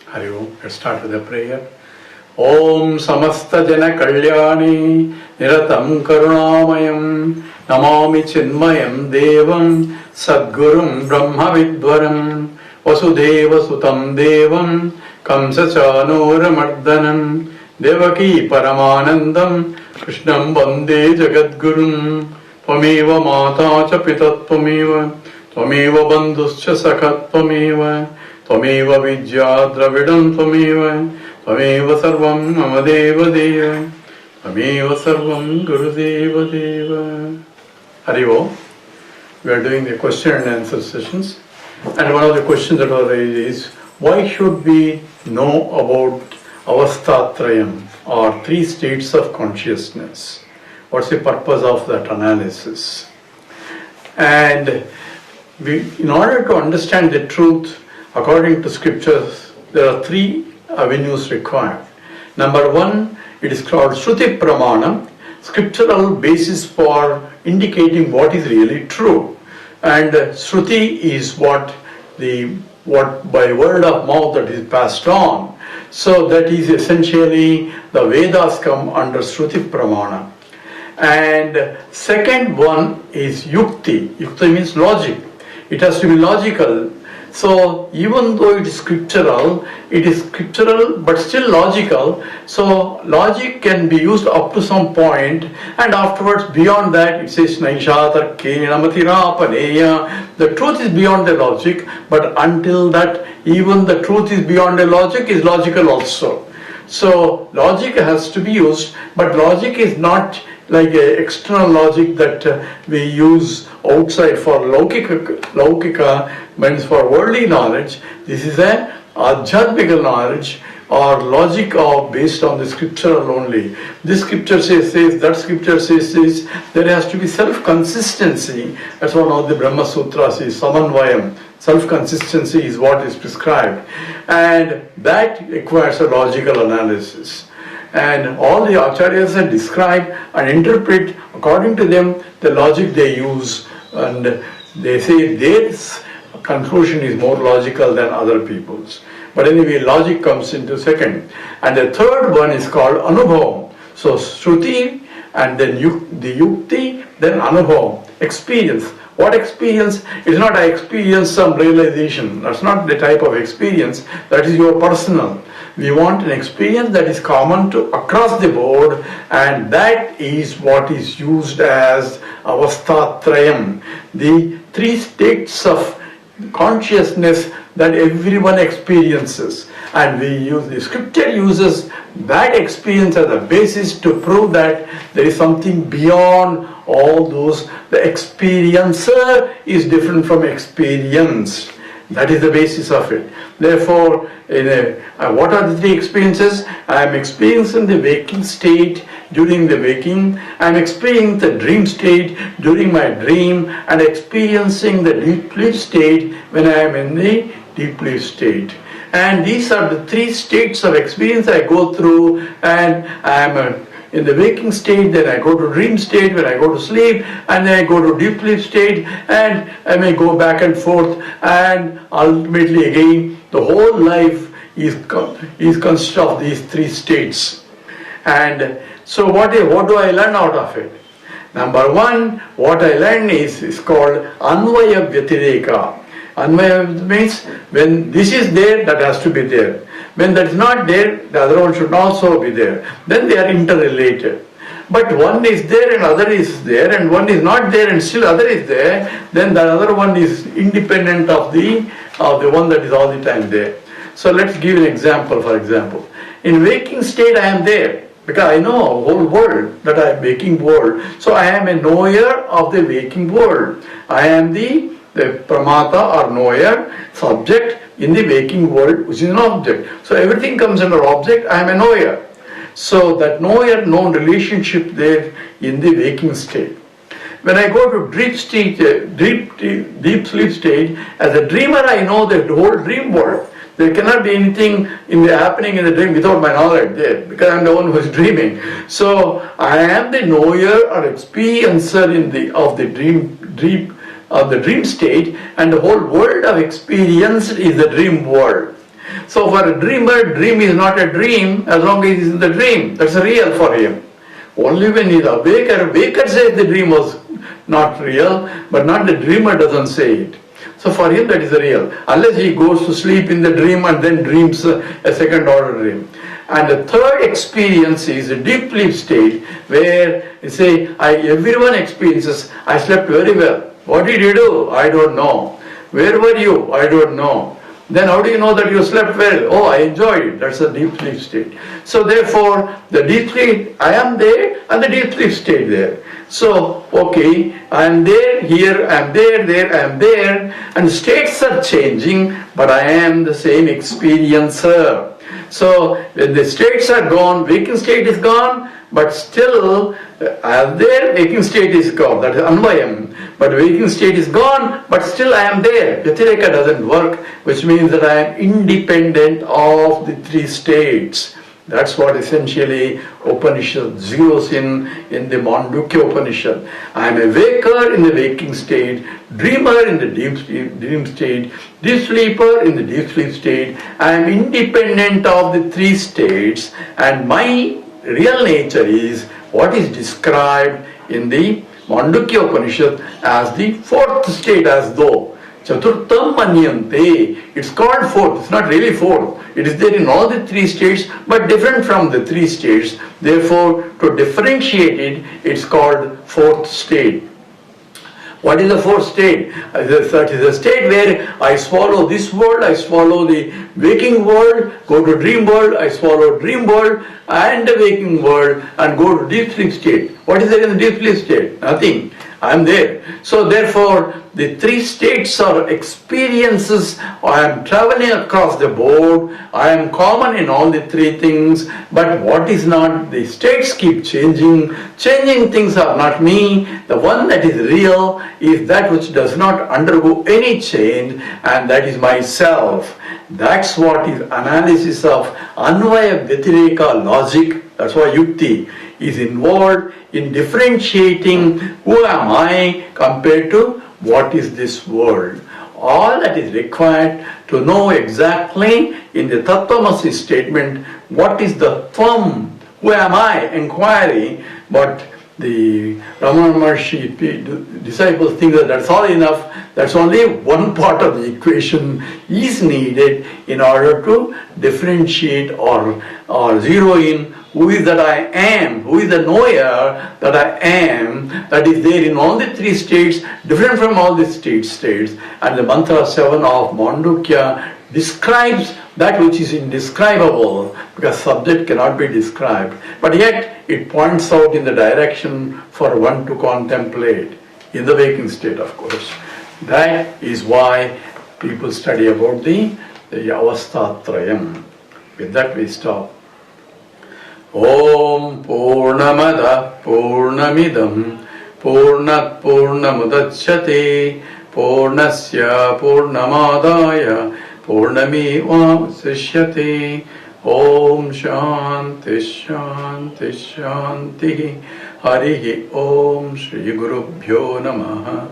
Hari Om. Let's start with a prayer. Om Samasta Jana Kalyani Niratam Karunamayam Namami Chinmayam Devam Sadgurum Brahma Vidvaram Vasudeva Sutam Devam Kamsa Chanora Mardanam Devaki Paramanandam Krishnam Vande Jagadgurum Tvameva Mata Cha Pitat Tvameva Tvameva Bandhuscha Sakat Tvameva Tvameva Vidya Dravidam Tvameva Tvameva Sarvam Mamadeva Deva Tvameva Sarvam Gurudeva Deva. Hari Om. We are doing the question and answer sessions, and one of the questions that was raised is, why should we know about Avastatrayam or three states of consciousness? What's the purpose of that analysis? And in order to understand the truth according to scriptures, there are three avenues required. Number one, it is called Shruti Pramana, scriptural basis for indicating what is really true. And Shruti is what by word of mouth that is passed on. So that is essentially the Vedas come under Shruti Pramana. And second one is Yukti. Yukti means logic. It has to be logical. So even though it is scriptural but still logical. So logic can be used up to some point, and afterwards beyond that it says Naishatar Kenamathirapaneya. The truth is beyond the logic, but until that even the truth is beyond the logic is logical also. So logic has to be used, but logic is not like an external logic that we use outside for Laukika, means for worldly knowledge. This is a Adhyatmika knowledge or logic based on the scriptural only. This scripture says this, that scripture says this. There has to be self-consistency. That's what all the Brahma Sutras is, Samanvayam. Self-consistency is what is prescribed. And that requires a logical analysis. And all the acharyas have described and interpret according to them the logic they use, and they say their conclusion is more logical than other people's. But anyway, logic comes into second. And the third one is called Anubhavam. So Shruti and then the Yukti, then Anubhavam, experience. What experience? It's not I experience some realization. That's not the type of experience. That is your personal. We want an experience that is common to across the board, and that is what is used as Avastatrayam, the three states of consciousness that everyone experiences. And the scripture uses that experience as a basis to prove that there is something beyond all those. The experiencer is different from experience. That is the basis of it. Therefore, what are the three experiences? I am experiencing the waking state during the waking. I am experiencing the dream state during my dream, and experiencing the deep sleep state when I am in the deep sleep state. And these are the three states of experience I go through, and I am in the waking state, then I go to dream state, when I go to sleep, and then I go to deep sleep state, and I may go back and forth, and ultimately again the whole life is consist of these three states. And so what do I learn out of it? Number one, what I learn is called Anvaya Vyatireka. Anvaya means when this is there, that has to be there. When that is not there, the other one should also be there. Then they are interrelated. But one is there and other is there, and one is not there and still other is there, then the other one is independent of the one that is all the time there. So let's give an example. For example, in waking state I am there, because I know a whole world, that I am waking world. So I am a knower of the waking world. I am the pramata or knower, subject in the waking world, which is an object. So everything comes under object, I am a knower. So that knower-known relationship there in the waking state. When I go to deep sleep state, as a dreamer I know the whole dream world. There cannot be anything happening in the dream without my knowledge there, because I am the one who is dreaming. So I am the knower or experiencer of the dream state, and the whole world of experience is the dream world. So for a dreamer, dream is not a dream as long as he is in the dream. That's real for him. Only when he is awaker says the dream was not real, but not the dreamer doesn't say it. So for him that is real. Unless he goes to sleep in the dream and then dreams a second order dream. And the third experience is a deep sleep state where you say, everyone experiences, I slept very well. What did you do? I don't know. Where were you? I don't know. Then how do you know that you slept well? Oh, I enjoyed it. That's a deep sleep state. So therefore, the deep sleep, I am there, and the deep sleep state there. So, okay, I am there, here, I am there, I am there, and states are changing, but I am the same experiencer. So, when the states are gone, waking state is gone, but still, I am there, waking state is gone. That is Anvayam. But waking state is gone, but still I am there. Vyatireka doesn't work, which means that I am independent of the three states. That's what essentially Upanishad zeroes in the Mandukya Upanishad. I am a waker in the waking state, dreamer in the dream state, deep sleeper in the deep sleep state. I am independent of the three states, and my real nature is what is described in the Mandukya Upanishad as the fourth state, as though Chaturtam Manyante. It's called fourth, it's not really fourth. It is there in all the three states, but different from the three states. Therefore, to differentiate it, it's called fourth state. What is the fourth state? That is a state where I swallow this world, I swallow the waking world, go to dream world, I swallow dream world and the waking world and go to deep sleep state. What is there in the deep sleep state? Nothing. I am there. So therefore, the three states are experiences. I am traveling across the board. I am common in all the three things. But what is not, the states keep changing. Changing things are not me. The one that is real is that which does not undergo any change, and that is myself. That's what is analysis of Anvaya Vyatireka logic. That's why Yukti is involved in differentiating who am I compared to what is this world. All that is required to know exactly in the Tattvamasi statement what is the Tvam, who am I, inquiry, but the Ramana Maharshi disciples think that that's all enough. That's only one part of the equation is needed in order to differentiate or zero in who is that I am, who is the knower that I am, that is there in all the three states, different from all the states. And the mantra 7 of Mandukya describes that which is indescribable, because subject cannot be described. But yet it points out in the direction for one to contemplate, in the waking state, of course. That is why people study about the Avastatrayam. With that we stop. Om Purnamada Purnamidam Purnat Purnamudachyate Purnasya Purnamadaya Purnameva Sishyate. Om Shanti Shanti Shanti. Harihi Om Shri Gurubhyo Namaha.